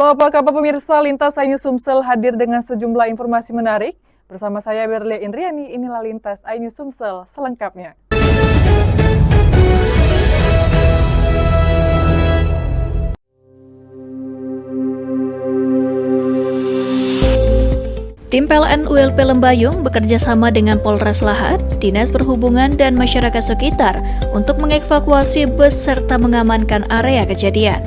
Halo, apa kabar pemirsa? Lintas iNews Sumsel hadir dengan sejumlah informasi menarik. Bersama saya Berlia Indriani, inilah Lintas iNews Sumsel selengkapnya. Tim PLN ULP Lembayung bekerja sama dengan Polres Lahat, Dinas Perhubungan dan masyarakat sekitar untuk mengevakuasi bus serta mengamankan area kejadian.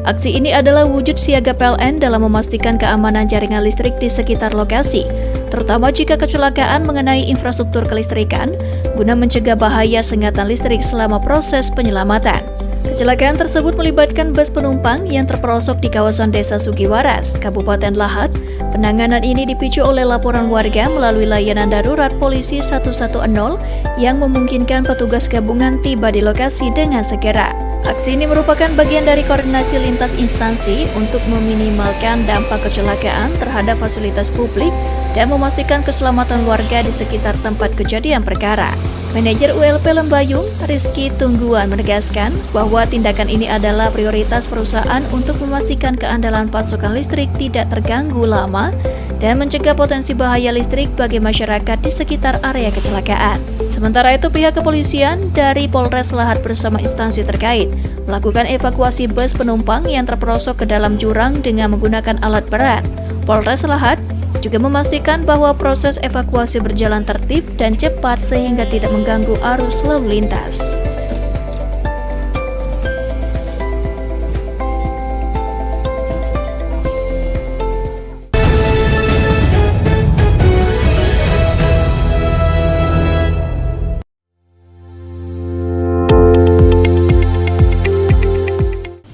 Aksi ini adalah wujud siaga PLN dalam memastikan keamanan jaringan listrik di sekitar lokasi, terutama jika kecelakaan mengenai infrastruktur kelistrikan, guna mencegah bahaya sengatan listrik selama proses penyelamatan. Kecelakaan tersebut melibatkan bus penumpang yang terperosok di kawasan Desa Sugiwaras, Kabupaten Lahat. Penanganan ini dipicu oleh laporan warga melalui layanan darurat Polisi 110 yang memungkinkan petugas gabungan tiba di lokasi dengan segera. Aksi ini merupakan bagian dari koordinasi lintas instansi untuk meminimalkan dampak kecelakaan terhadap fasilitas publik dan memastikan keselamatan warga di sekitar tempat kejadian perkara. Manajer ULP Lembayung, Rizky Tungguan, menegaskan bahwa tindakan ini adalah prioritas perusahaan untuk memastikan keandalan pasokan listrik tidak terganggu lama dan mencegah potensi bahaya listrik bagi masyarakat di sekitar area kecelakaan. Sementara itu, pihak kepolisian dari Polres Lahat bersama instansi terkait melakukan evakuasi bus penumpang yang terperosok ke dalam jurang dengan menggunakan alat berat. Polres Lahat juga memastikan bahwa proses evakuasi berjalan tertib dan cepat sehingga tidak mengganggu arus lalu lintas.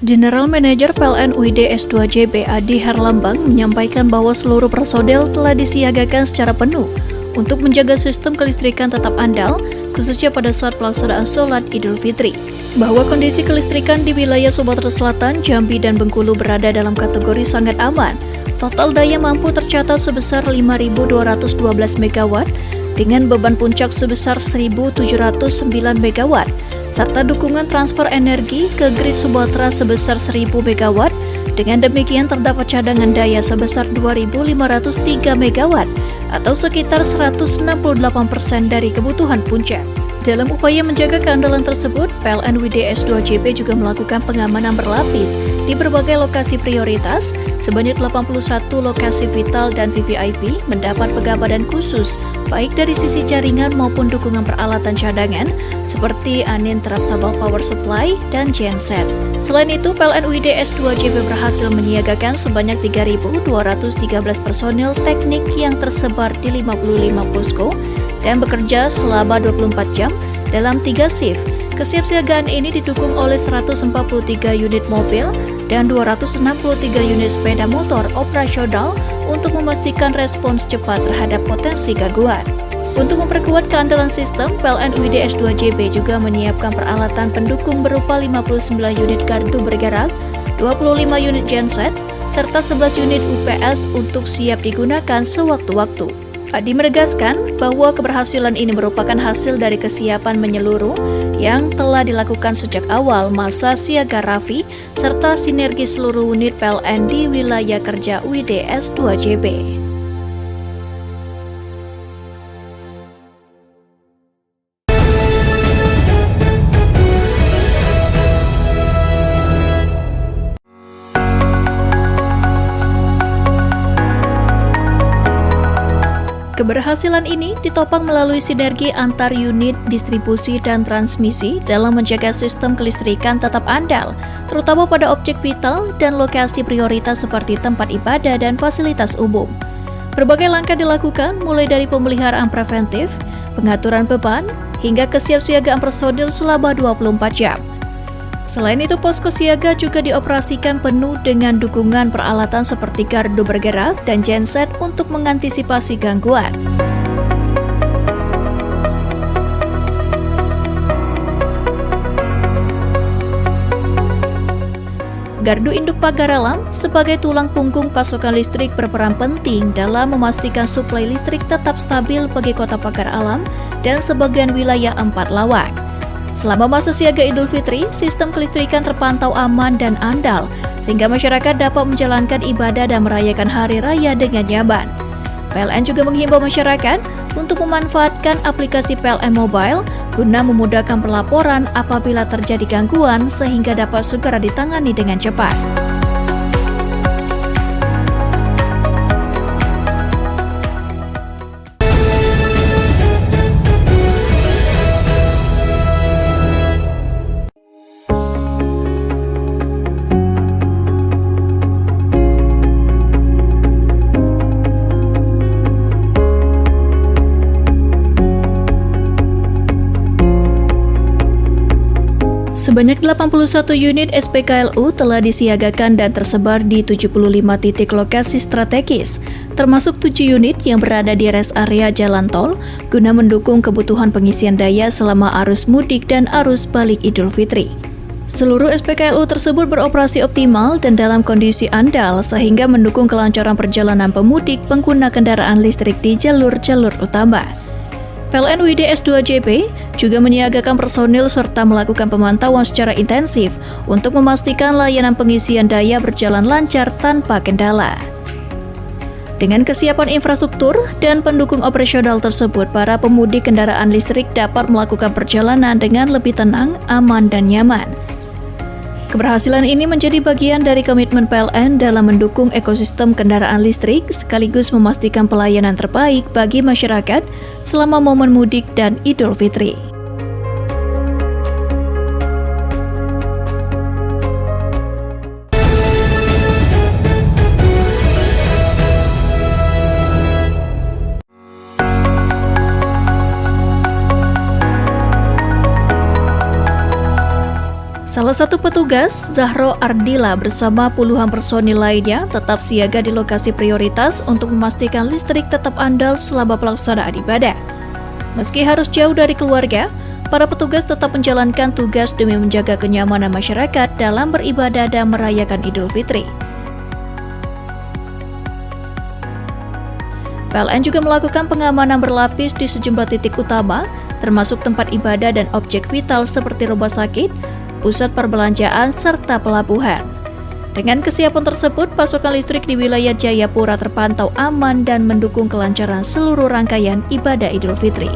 General Manager PLN UID S2JB Adi Herlambang menyampaikan bahwa seluruh personel telah disiagakan secara penuh untuk menjaga sistem kelistrikan tetap andal, khususnya pada saat pelaksanaan sholat Idul Fitri. Bahwa kondisi kelistrikan di wilayah Sumatera Selatan, Jambi, dan Bengkulu berada dalam kategori sangat aman. Total daya mampu tercatat sebesar 5.212 MW dengan beban puncak sebesar 1.709 MW. serta dukungan transfer energi ke grid Sumatera sebesar 1.000 MW. Dengan demikian terdapat cadangan daya sebesar 2.503 MW atau sekitar 168% dari kebutuhan puncak. Dalam upaya menjaga keandalan tersebut, PLN UID S2JB juga melakukan pengamanan berlapis di berbagai lokasi prioritas. Sebanyak 81 lokasi vital dan VVIP mendapat pengabadan khusus, baik dari sisi jaringan maupun dukungan peralatan cadangan, seperti uninterruptible power supply dan genset. Selain itu, PLN UID S2JB berhasil menyiagakan sebanyak 3.213 personil teknik yang tersebar di 55 posko dan bekerja selama 24 jam dalam 3 shift. Kesiapsiagaan ini didukung oleh 143 unit mobil dan 263 unit sepeda motor operasional untuk memastikan respons cepat terhadap potensi gangguan. Untuk memperkuat keandalan sistem, PLN UID S2JB juga menyiapkan peralatan pendukung berupa 59 unit gardu bergerak, 25 unit genset, serta 11 unit UPS untuk siap digunakan sewaktu-waktu. Adi menegaskan bahwa keberhasilan ini merupakan hasil dari kesiapan menyeluruh yang telah dilakukan sejak awal masa siaga Raffi serta sinergi seluruh unit PLN di wilayah kerja UID S2JB. Keberhasilan ini ditopang melalui sinergi antar unit distribusi dan transmisi dalam menjaga sistem kelistrikan tetap andal, terutama pada objek vital dan lokasi prioritas seperti tempat ibadah dan fasilitas umum. Berbagai langkah dilakukan mulai dari pemeliharaan preventif, pengaturan beban, hingga kesiapsiagaan personil selama 24 jam. Selain itu, posko siaga juga dioperasikan penuh dengan dukungan peralatan seperti gardu bergerak dan genset untuk mengantisipasi gangguan. Gardu induk pagar alam sebagai tulang punggung pasokan listrik berperan penting dalam memastikan suplai listrik tetap stabil bagi kota pagar alam dan sebagian wilayah 4 Lawang. Selama masa siaga Idul Fitri, sistem kelistrikan terpantau aman dan andal, sehingga masyarakat dapat menjalankan ibadah dan merayakan hari raya dengan nyaman. PLN juga menghimbau masyarakat untuk memanfaatkan aplikasi PLN Mobile guna memudahkan pelaporan apabila terjadi gangguan sehingga dapat segera ditangani dengan cepat. Sebanyak 81 unit SPKLU telah disiagakan dan tersebar di 75 titik lokasi strategis, termasuk 7 unit yang berada di rest area jalan tol, guna mendukung kebutuhan pengisian daya selama arus mudik dan arus balik Idul Fitri. Seluruh SPKLU tersebut beroperasi optimal dan dalam kondisi andal sehingga mendukung kelancaran perjalanan pemudik pengguna kendaraan listrik di jalur-jalur utama. PLN UID S2JB juga menyiagakan personil serta melakukan pemantauan secara intensif untuk memastikan layanan pengisian daya berjalan lancar tanpa kendala. Dengan kesiapan infrastruktur dan pendukung operasional tersebut, para pemudik kendaraan listrik dapat melakukan perjalanan dengan lebih tenang, aman, dan nyaman. Keberhasilan ini menjadi bagian dari komitmen PLN dalam mendukung ekosistem kendaraan listrik sekaligus memastikan pelayanan terbaik bagi masyarakat selama momen mudik dan Idul Fitri. Salah satu petugas, Zahro Ardila bersama puluhan personil lainnya tetap siaga di lokasi prioritas untuk memastikan listrik tetap andal selama pelaksanaan ibadah. Meski harus jauh dari keluarga, para petugas tetap menjalankan tugas demi menjaga kenyamanan masyarakat dalam beribadah dan merayakan Idul Fitri. PLN juga melakukan pengamanan berlapis di sejumlah titik utama, termasuk tempat ibadah dan objek vital seperti rumah sakit, pusat perbelanjaan, serta pelabuhan. Dengan kesiapan tersebut, pasokan listrik di wilayah Jayapura terpantau aman dan mendukung kelancaran seluruh rangkaian ibadah Idul Fitri.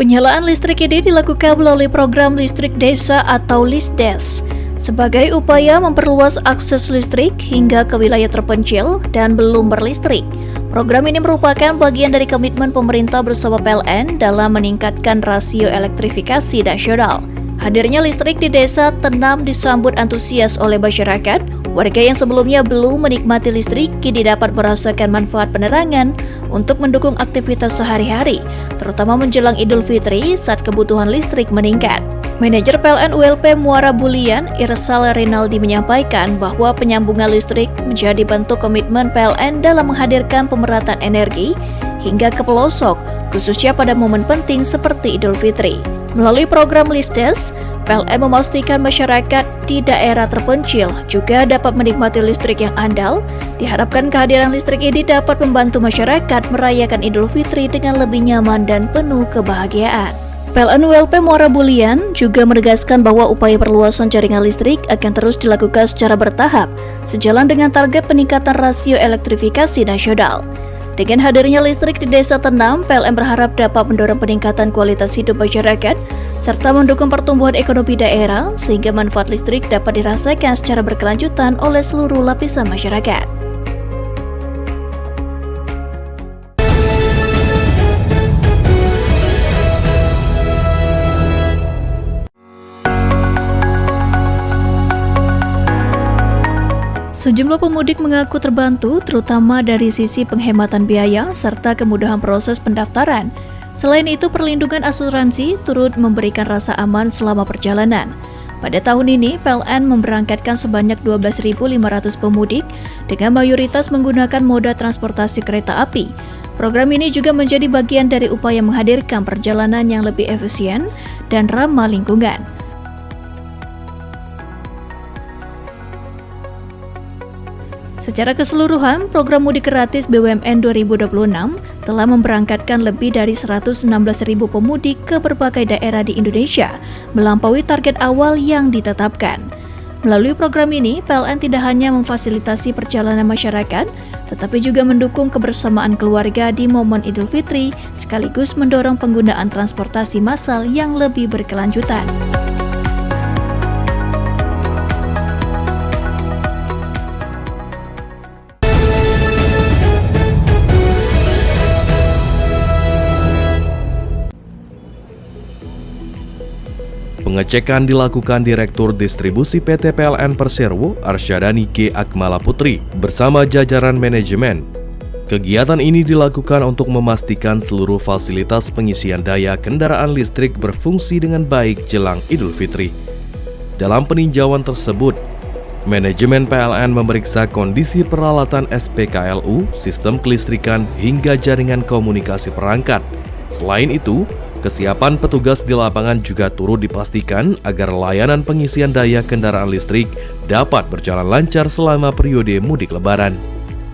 Penyalaan listrik ini dilakukan melalui program listrik desa atau LISDES sebagai upaya memperluas akses listrik hingga ke wilayah terpencil dan belum berlistrik. Program ini merupakan bagian dari komitmen pemerintah bersama PLN dalam meningkatkan rasio elektrifikasi nasional. Hadirnya listrik di desa Tenam disambut antusias oleh masyarakat. Warga yang sebelumnya belum menikmati listrik kini dapat merasakan manfaat penerangan untuk mendukung aktivitas sehari-hari, terutama menjelang Idul Fitri saat kebutuhan listrik meningkat. Manajer PLN ULP Muara Bulian, Irsal Rinaldi menyampaikan bahwa penyambungan listrik menjadi bentuk komitmen PLN dalam menghadirkan pemerataan energi hingga ke pelosok, khususnya pada momen penting seperti Idul Fitri. Melalui program LISDES, PLN memastikan masyarakat di daerah terpencil juga dapat menikmati listrik yang andal. Diharapkan kehadiran listrik ini dapat membantu masyarakat merayakan Idul Fitri dengan lebih nyaman dan penuh kebahagiaan. PLN ULP Muara Bulian juga menegaskan bahwa upaya perluasan jaringan listrik akan terus dilakukan secara bertahap, sejalan dengan target peningkatan rasio elektrifikasi nasional. Dengan hadirnya listrik di Desa Tenam, PLN berharap dapat mendorong peningkatan kualitas hidup masyarakat serta mendukung pertumbuhan ekonomi daerah sehingga manfaat listrik dapat dirasakan secara berkelanjutan oleh seluruh lapisan masyarakat. Sejumlah pemudik mengaku terbantu, terutama dari sisi penghematan biaya serta kemudahan proses pendaftaran. Selain itu, perlindungan asuransi turut memberikan rasa aman selama perjalanan. Pada tahun ini, PLN memberangkatkan sebanyak 12.500 pemudik dengan mayoritas menggunakan moda transportasi kereta api. Program ini juga menjadi bagian dari upaya menghadirkan perjalanan yang lebih efisien dan ramah lingkungan. Secara keseluruhan, program mudik gratis BUMN 2026 telah memberangkatkan lebih dari 116.000 pemudik ke berbagai daerah di Indonesia, melampaui target awal yang ditetapkan. Melalui program ini, PLN tidak hanya memfasilitasi perjalanan masyarakat, tetapi juga mendukung kebersamaan keluarga di momen Idul Fitri, sekaligus mendorong penggunaan transportasi massal yang lebih berkelanjutan. Pengecekan dilakukan Direktur Distribusi PT PLN Persero, Arsyadani G. Akmala Putri, bersama jajaran manajemen. Kegiatan ini dilakukan untuk memastikan seluruh fasilitas pengisian daya kendaraan listrik berfungsi dengan baik jelang Idul Fitri. Dalam peninjauan tersebut, manajemen PLN memeriksa kondisi peralatan SPKLU, sistem kelistrikan, hingga jaringan komunikasi perangkat. Selain itu, kesiapan petugas di lapangan juga turut dipastikan agar layanan pengisian daya kendaraan listrik dapat berjalan lancar selama periode mudik Lebaran.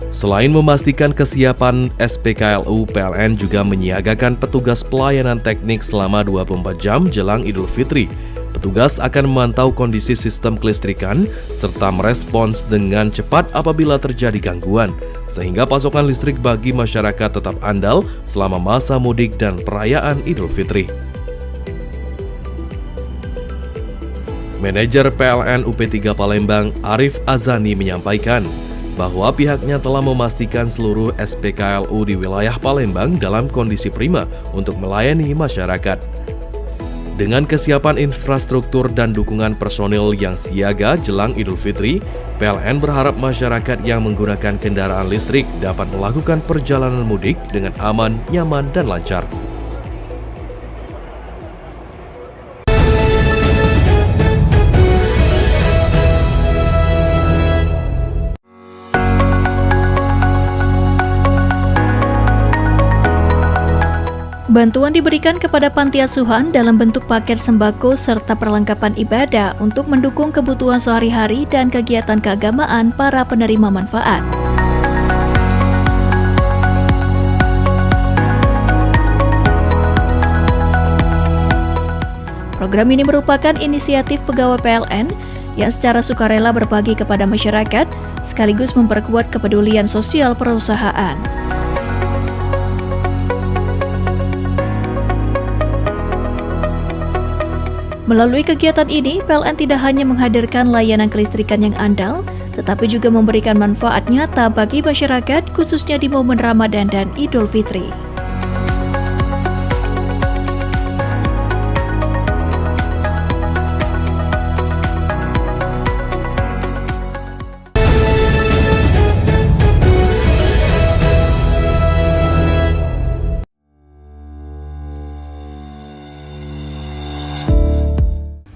Selain memastikan kesiapan SPKLU, PLN juga menyiagakan petugas pelayanan teknik selama 24 jam jelang Idul Fitri. Petugas akan memantau kondisi sistem kelistrikan serta merespons dengan cepat apabila terjadi gangguan, sehingga pasokan listrik bagi masyarakat tetap andal selama masa mudik dan perayaan Idul Fitri. Manajer PLN UP3 Palembang, Arif Azani, menyampaikan bahwa pihaknya telah memastikan seluruh SPKLU di wilayah Palembang dalam kondisi prima untuk melayani masyarakat. Dengan kesiapan infrastruktur dan dukungan personil yang siaga jelang Idul Fitri, PLN berharap masyarakat yang menggunakan kendaraan listrik dapat melakukan perjalanan mudik dengan aman, nyaman, dan lancar. Bantuan diberikan kepada panti asuhan dalam bentuk paket sembako serta perlengkapan ibadah untuk mendukung kebutuhan sehari-hari dan kegiatan keagamaan para penerima manfaat. Program ini merupakan inisiatif pegawai PLN yang secara sukarela berbagi kepada masyarakat, sekaligus memperkuat kepedulian sosial perusahaan. Melalui kegiatan ini, PLN tidak hanya menghadirkan layanan kelistrikan yang andal, tetapi juga memberikan manfaat nyata bagi masyarakat, khususnya di momen Ramadan dan Idul Fitri.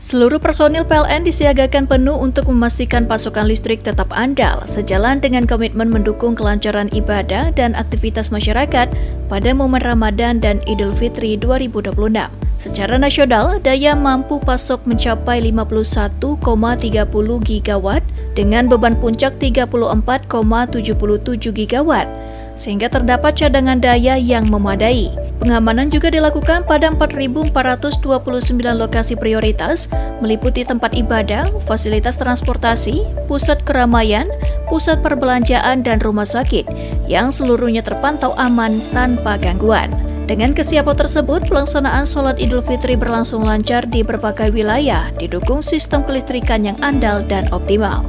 Seluruh personil PLN disiagakan penuh untuk memastikan pasokan listrik tetap andal, sejalan dengan komitmen mendukung kelancaran ibadah dan aktivitas masyarakat pada momen Ramadan dan Idul Fitri 2026. Secara nasional, daya mampu pasok mencapai 51,30 gigawatt dengan beban puncak 34,77 gigawatt, sehingga terdapat cadangan daya yang memadai. Pengamanan juga dilakukan pada 4.429 lokasi prioritas, meliputi tempat ibadah, fasilitas transportasi, pusat keramaian, pusat perbelanjaan, dan rumah sakit, yang seluruhnya terpantau aman tanpa gangguan. Dengan kesiapan tersebut, pelaksanaan sholat Idul Fitri berlangsung lancar di berbagai wilayah, didukung sistem kelistrikan yang andal dan optimal.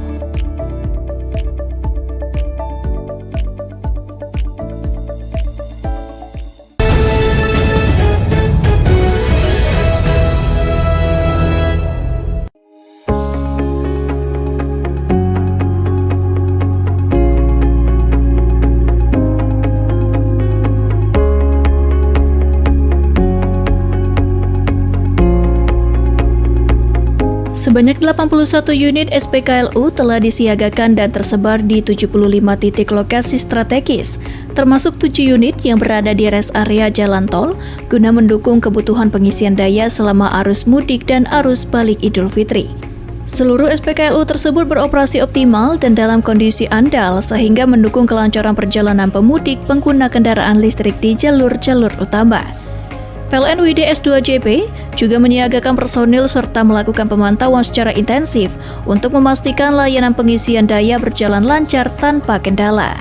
Sebanyak 81 unit SPKLU telah disiagakan dan tersebar di 75 titik lokasi strategis, termasuk 7 unit yang berada di rest area jalan tol, guna mendukung kebutuhan pengisian daya selama arus mudik dan arus balik Idul Fitri. Seluruh SPKLU tersebut beroperasi optimal dan dalam kondisi andal sehingga mendukung kelancaran perjalanan pemudik pengguna kendaraan listrik di jalur-jalur utama. PLN UID S2JB juga menyiagakan personil serta melakukan pemantauan secara intensif untuk memastikan layanan pengisian daya berjalan lancar tanpa kendala.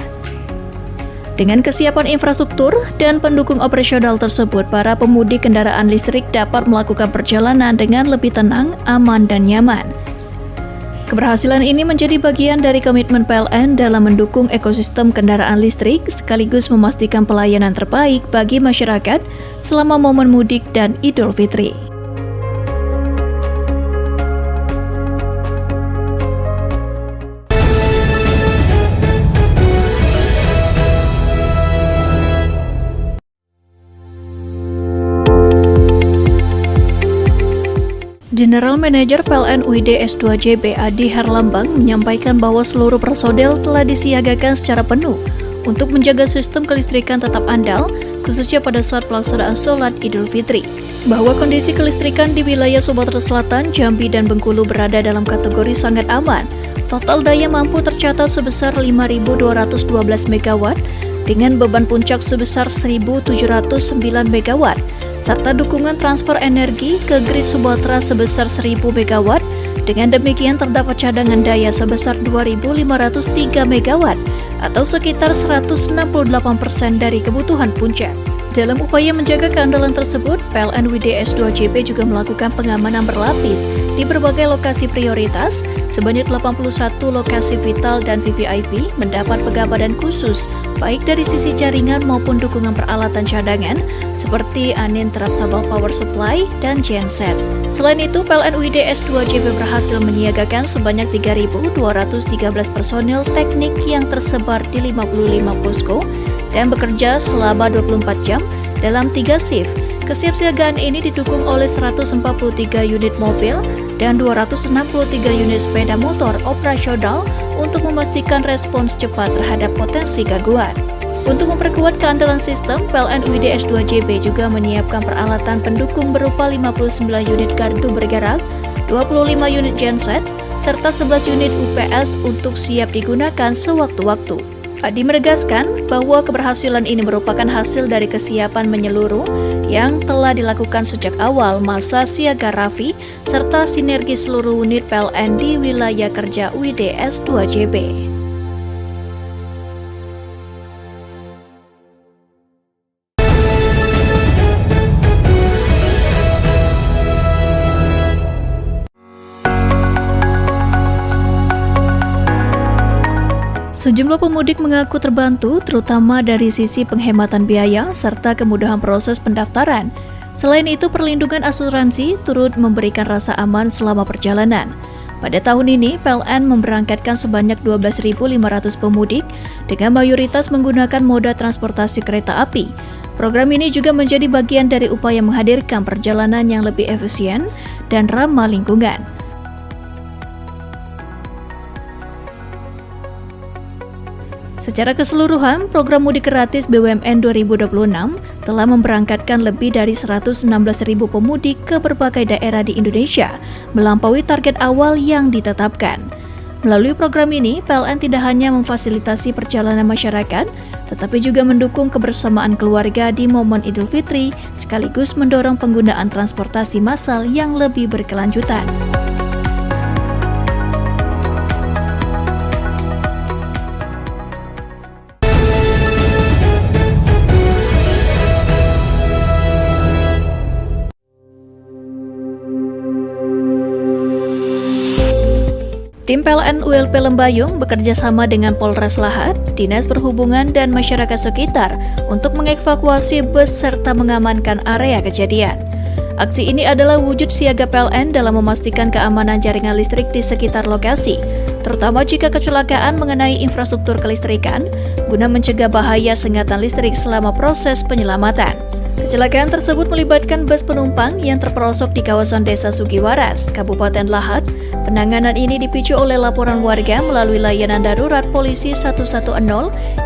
Dengan kesiapan infrastruktur dan pendukung operasional tersebut, para pemudik kendaraan listrik dapat melakukan perjalanan dengan lebih tenang, aman, dan nyaman. Keberhasilan ini menjadi bagian dari komitmen PLN dalam mendukung ekosistem kendaraan listrik sekaligus memastikan pelayanan terbaik bagi masyarakat selama momen mudik dan Idul Fitri. General Manager PLN UID S2JB Adi Herlambang menyampaikan bahwa seluruh personel telah disiagakan secara penuh untuk menjaga sistem kelistrikan tetap andal, khususnya pada saat pelaksanaan sholat Idul Fitri. Bahwa kondisi kelistrikan di wilayah Sumatera Selatan, Jambi, dan Bengkulu berada dalam kategori sangat aman. Total daya mampu tercatat sebesar 5.212 MW dengan beban puncak sebesar 1.709 MW. serta dukungan transfer energi ke grid Sumatera sebesar 1.000 MW. Dengan demikian terdapat cadangan daya sebesar 2.503 MW atau sekitar 168% dari kebutuhan puncak. Dalam upaya menjaga keandalan tersebut, PLN UID S2JB juga melakukan pengamanan berlapis di berbagai lokasi prioritas. Sebanyak 81 lokasi vital dan VVIP mendapat pengamanan khusus, baik dari sisi jaringan maupun dukungan peralatan cadangan, seperti uninterruptible power supply dan genset. Selain itu, PLN UID S2JB berhasil menyiagakan sebanyak 3.213 personil teknik yang tersebar di 55 posko dan bekerja selama 24 jam dalam 3 shift. Kesiapsiagaan ini didukung oleh 143 unit mobil dan 263 unit sepeda motor operasional untuk memastikan respons cepat terhadap potensi gangguan. Untuk memperkuat keandalan sistem, PLN UID S2JB juga menyiapkan peralatan pendukung berupa 59 unit gardu bergerak, 25 unit genset, serta 11 unit UPS untuk siap digunakan sewaktu-waktu. Adi menegaskan bahwa keberhasilan ini merupakan hasil dari kesiapan menyeluruh yang telah dilakukan sejak awal masa siaga Raffi serta sinergi seluruh unit PLN di wilayah kerja UID S2JB. Sejumlah pemudik mengaku terbantu, terutama dari sisi penghematan biaya serta kemudahan proses pendaftaran. Selain itu, perlindungan asuransi turut memberikan rasa aman selama perjalanan. Pada tahun ini, PLN memberangkatkan sebanyak 12.500 pemudik dengan mayoritas menggunakan moda transportasi kereta api. Program ini juga menjadi bagian dari upaya menghadirkan perjalanan yang lebih efisien dan ramah lingkungan. Secara keseluruhan, program mudik gratis BUMN 2026 telah memberangkatkan lebih dari 116.000 pemudik ke berbagai daerah di Indonesia, melampaui target awal yang ditetapkan. Melalui program ini, PLN tidak hanya memfasilitasi perjalanan masyarakat, tetapi juga mendukung kebersamaan keluarga di momen Idul Fitri, sekaligus mendorong penggunaan transportasi massal yang lebih berkelanjutan. Tim PLN ULP Lembayung bekerja sama dengan Polres Lahat, Dinas Perhubungan dan masyarakat sekitar untuk mengevakuasi bus serta mengamankan area kejadian. Aksi ini adalah wujud siaga PLN dalam memastikan keamanan jaringan listrik di sekitar lokasi, terutama jika kecelakaan mengenai infrastruktur kelistrikan, guna mencegah bahaya sengatan listrik selama proses penyelamatan. Kecelakaan tersebut melibatkan bus penumpang yang terperosok di kawasan Desa Sugiwaras, Kabupaten Lahat. Penanganan ini dipicu oleh laporan warga melalui layanan darurat Polisi 110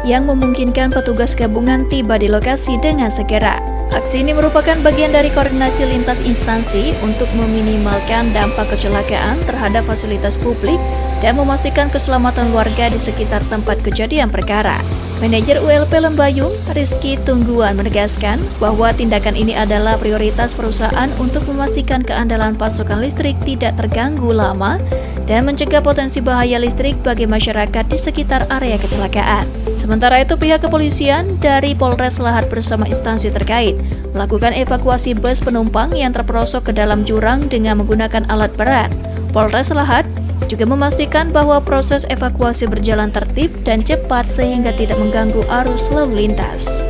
yang memungkinkan petugas gabungan tiba di lokasi dengan segera. Aksi ini merupakan bagian dari koordinasi lintas instansi untuk meminimalkan dampak kecelakaan terhadap fasilitas publik dan memastikan keselamatan warga di sekitar tempat kejadian perkara. Manajer ULP Lembayung, Rizky Tungguan menegaskan bahwa tindakan ini adalah prioritas perusahaan untuk memastikan keandalan pasokan listrik tidak terganggu lama dan mencegah potensi bahaya listrik bagi masyarakat di sekitar area kecelakaan. Sementara itu, pihak kepolisian dari Polres Lahat bersama instansi terkait melakukan evakuasi bus penumpang yang terperosok ke dalam jurang dengan menggunakan alat berat. Polres Lahat juga memastikan bahwa proses evakuasi berjalan tertib dan cepat sehingga tidak mengganggu arus lalu lintas.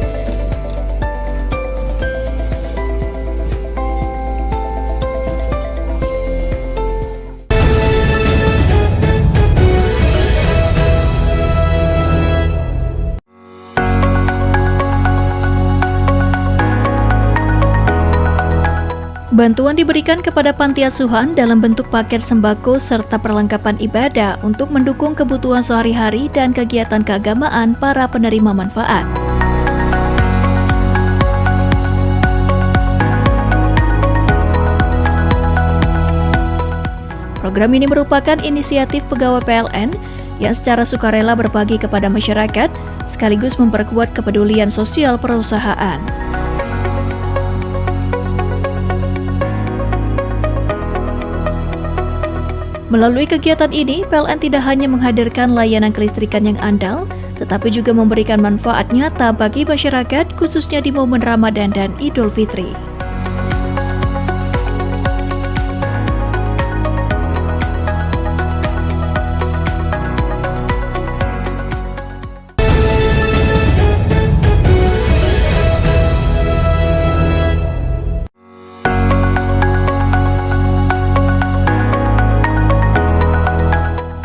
Bantuan diberikan kepada panti asuhan dalam bentuk paket sembako serta perlengkapan ibadah untuk mendukung kebutuhan sehari-hari dan kegiatan keagamaan para penerima manfaat. Program ini merupakan inisiatif pegawai PLN yang secara sukarela berbagi kepada masyarakat sekaligus memperkuat kepedulian sosial perusahaan. Melalui kegiatan ini, PLN tidak hanya menghadirkan layanan kelistrikan yang andal, tetapi juga memberikan manfaat nyata bagi masyarakat, khususnya di momen Ramadan dan Idul Fitri.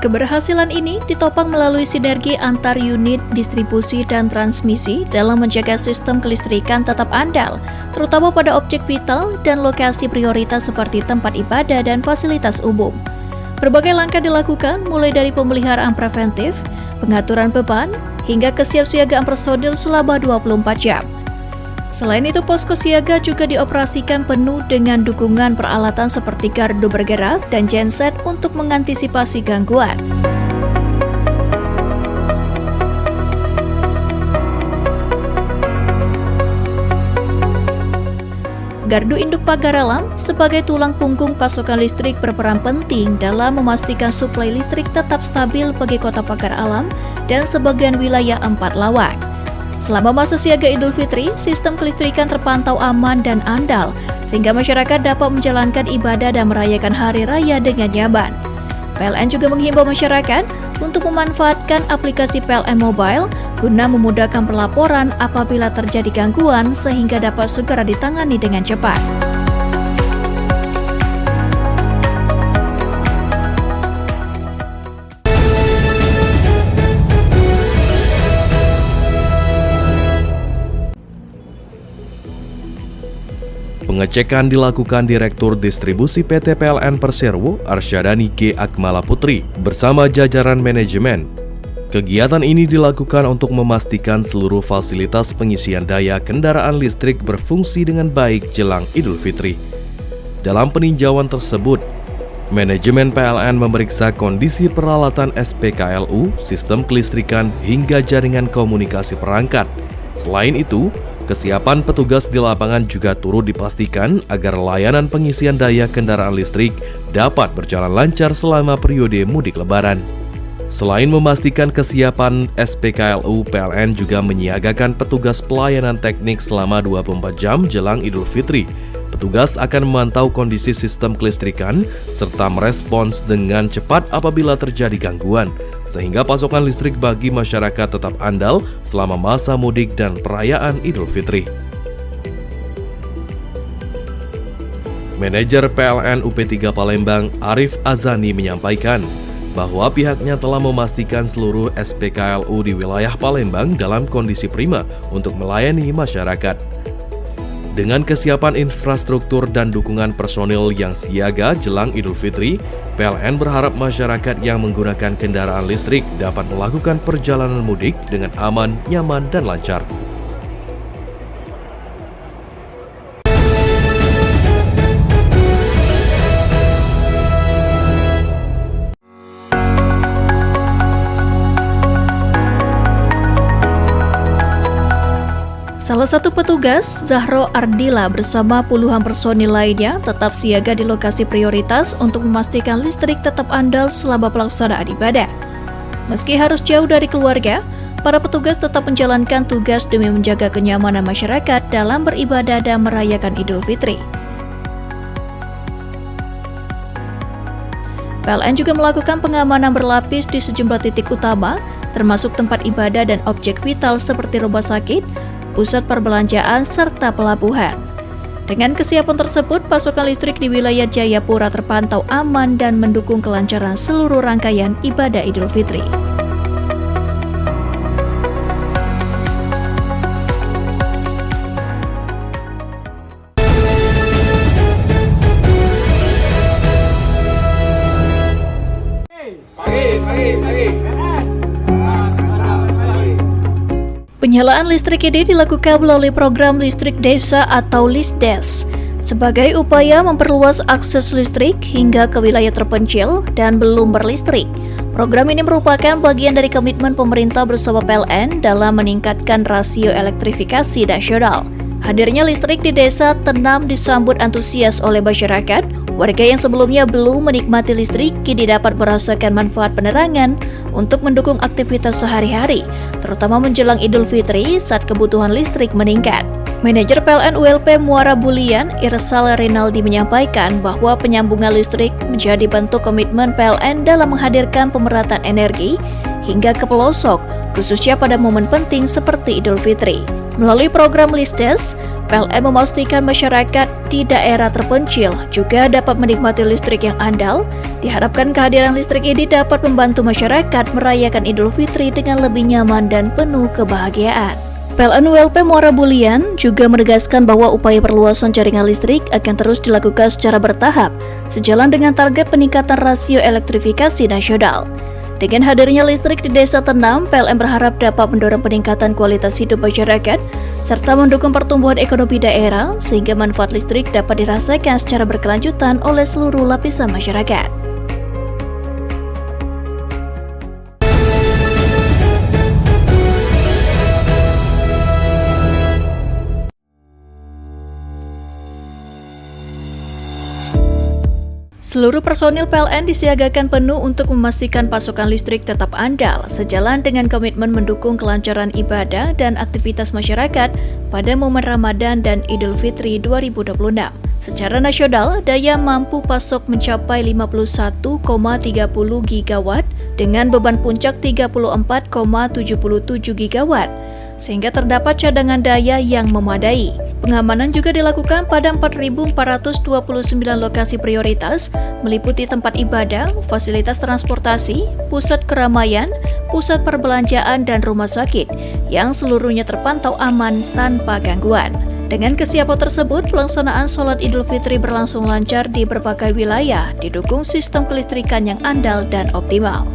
Keberhasilan ini ditopang melalui sinergi antar unit distribusi dan transmisi dalam menjaga sistem kelistrikan tetap andal, terutama pada objek vital dan lokasi prioritas seperti tempat ibadah dan fasilitas umum. Berbagai langkah dilakukan mulai dari pemeliharaan preventif, pengaturan beban, hingga kesiapsiagaan personil selama 24 jam. Selain itu, posko siaga juga dioperasikan penuh dengan dukungan peralatan seperti gardu bergerak dan genset untuk mengantisipasi gangguan. Gardu induk pagar alam sebagai tulang punggung pasokan listrik berperan penting dalam memastikan suplai listrik tetap stabil bagi kota pagar alam dan sebagian wilayah 4 lawak. Selama masa siaga Idul Fitri, sistem kelistrikan terpantau aman dan andal, sehingga masyarakat dapat menjalankan ibadah dan merayakan hari raya dengan nyaman. PLN juga menghimbau masyarakat untuk memanfaatkan aplikasi PLN Mobile guna memudahkan pelaporan apabila terjadi gangguan sehingga dapat segera ditangani dengan cepat. Pengecekan dilakukan Direktur Distribusi PT PLN Persero, Arsyadani G. Akmala Putri, bersama jajaran manajemen. Kegiatan ini dilakukan untuk memastikan seluruh fasilitas pengisian daya kendaraan listrik berfungsi dengan baik jelang Idul Fitri. Dalam peninjauan tersebut, manajemen PLN memeriksa kondisi peralatan SPKLU, sistem kelistrikan, hingga jaringan komunikasi perangkat. Selain itu, kesiapan petugas di lapangan juga turut dipastikan agar layanan pengisian daya kendaraan listrik dapat berjalan lancar selama periode mudik lebaran. Selain memastikan kesiapan SPKLU, PLN juga menyiagakan petugas pelayanan teknik selama 24 jam jelang Idul Fitri. Petugas akan memantau kondisi sistem kelistrikan serta merespons dengan cepat apabila terjadi gangguan, sehingga pasokan listrik bagi masyarakat tetap andal selama masa mudik dan perayaan Idul Fitri. Manajer PLN UP3 Palembang, Arif Azani, menyampaikan bahwa pihaknya telah memastikan seluruh SPKLU di wilayah Palembang dalam kondisi prima untuk melayani masyarakat. Dengan kesiapan infrastruktur dan dukungan personil yang siaga jelang Idul Fitri, PLN berharap masyarakat yang menggunakan kendaraan listrik dapat melakukan perjalanan mudik dengan aman, nyaman, dan lancar. Salah satu petugas, Zahro Ardila bersama puluhan personil lainnya tetap siaga di lokasi prioritas untuk memastikan listrik tetap andal selama pelaksanaan ibadah. Meski harus jauh dari keluarga, para petugas tetap menjalankan tugas demi menjaga kenyamanan masyarakat dalam beribadah dan merayakan Idul Fitri. PLN juga melakukan pengamanan berlapis di sejumlah titik utama, termasuk tempat ibadah dan objek vital seperti rumah sakit, pusat perbelanjaan, serta pelabuhan. Dengan kesiapan tersebut, pasokan listrik di wilayah Jayapura terpantau aman dan mendukung kelancaran seluruh rangkaian ibadah Idul Fitri. Penyalaan listrik ini dilakukan melalui program listrik desa atau LISDES sebagai upaya memperluas akses listrik hingga ke wilayah terpencil dan belum berlistrik. Program ini merupakan bagian dari komitmen pemerintah bersama PLN dalam meningkatkan rasio elektrifikasi nasional. Hadirnya listrik di desa Tenam disambut antusias oleh masyarakat. Warga yang sebelumnya belum menikmati listrik kini dapat merasakan manfaat penerangan untuk mendukung aktivitas sehari-hari, terutama menjelang Idul Fitri saat kebutuhan listrik meningkat. Manajer PLN ULP Muara Bulian, Irsal Rinaldi menyampaikan bahwa penyambungan listrik menjadi bentuk komitmen PLN dalam menghadirkan pemerataan energi hingga ke pelosok, khususnya pada momen penting seperti Idul Fitri. Melalui program LISDES, PLN memastikan masyarakat di daerah terpencil juga dapat menikmati listrik yang andal. Diharapkan kehadiran listrik ini dapat membantu masyarakat merayakan Idul Fitri dengan lebih nyaman dan penuh kebahagiaan. PLN ULP Muara Bulian juga menegaskan bahwa upaya perluasan jaringan listrik akan terus dilakukan secara bertahap, sejalan dengan target peningkatan rasio elektrifikasi nasional. Dengan hadirnya listrik di Desa Tenam, PLN berharap dapat mendorong peningkatan kualitas hidup masyarakat serta mendukung pertumbuhan ekonomi daerah sehingga manfaat listrik dapat dirasakan secara berkelanjutan oleh seluruh lapisan masyarakat. Seluruh personil PLN disiagakan penuh untuk memastikan pasokan listrik tetap andal, sejalan dengan komitmen mendukung kelancaran ibadah dan aktivitas masyarakat pada momen Ramadan dan Idul Fitri 2026. Secara nasional, daya mampu pasok mencapai 51,30 gigawatt dengan beban puncak 34,77 gigawatt, sehingga terdapat cadangan daya yang memadai. Pengamanan juga dilakukan pada 4.429 lokasi prioritas, meliputi tempat ibadah, fasilitas transportasi, pusat keramaian, pusat perbelanjaan, dan rumah sakit, yang seluruhnya terpantau aman tanpa gangguan. Dengan kesiapan tersebut, pelaksanaan sholat Idul Fitri berlangsung lancar di berbagai wilayah, didukung sistem kelistrikan yang andal dan optimal.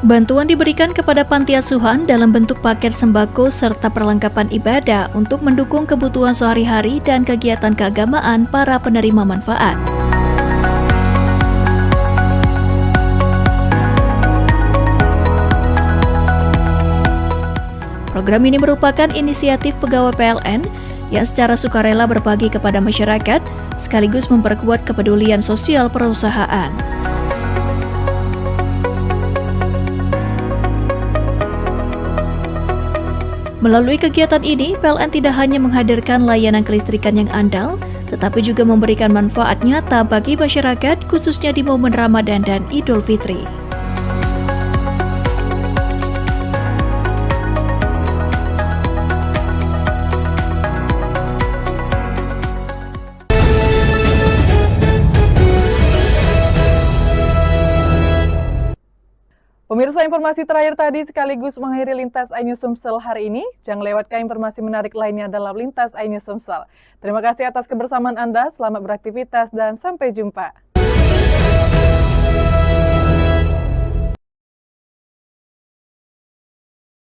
Bantuan diberikan kepada panti asuhan dalam bentuk paket sembako serta perlengkapan ibadah untuk mendukung kebutuhan sehari-hari dan kegiatan keagamaan para penerima manfaat. Program ini merupakan inisiatif pegawai PLN yang secara sukarela berbagi kepada masyarakat, sekaligus memperkuat kepedulian sosial perusahaan. Melalui kegiatan ini, PLN tidak hanya menghadirkan layanan kelistrikan yang andal, tetapi juga memberikan manfaat nyata bagi masyarakat, khususnya di momen Ramadan dan Idul Fitri. Pemirsa, informasi terakhir tadi sekaligus mengakhiri Lintas iNews Sumsel hari ini. Jangan lewatkan informasi menarik lainnya dalam Lintas iNews Sumsel. Terima kasih atas kebersamaan Anda, selamat beraktivitas dan sampai jumpa.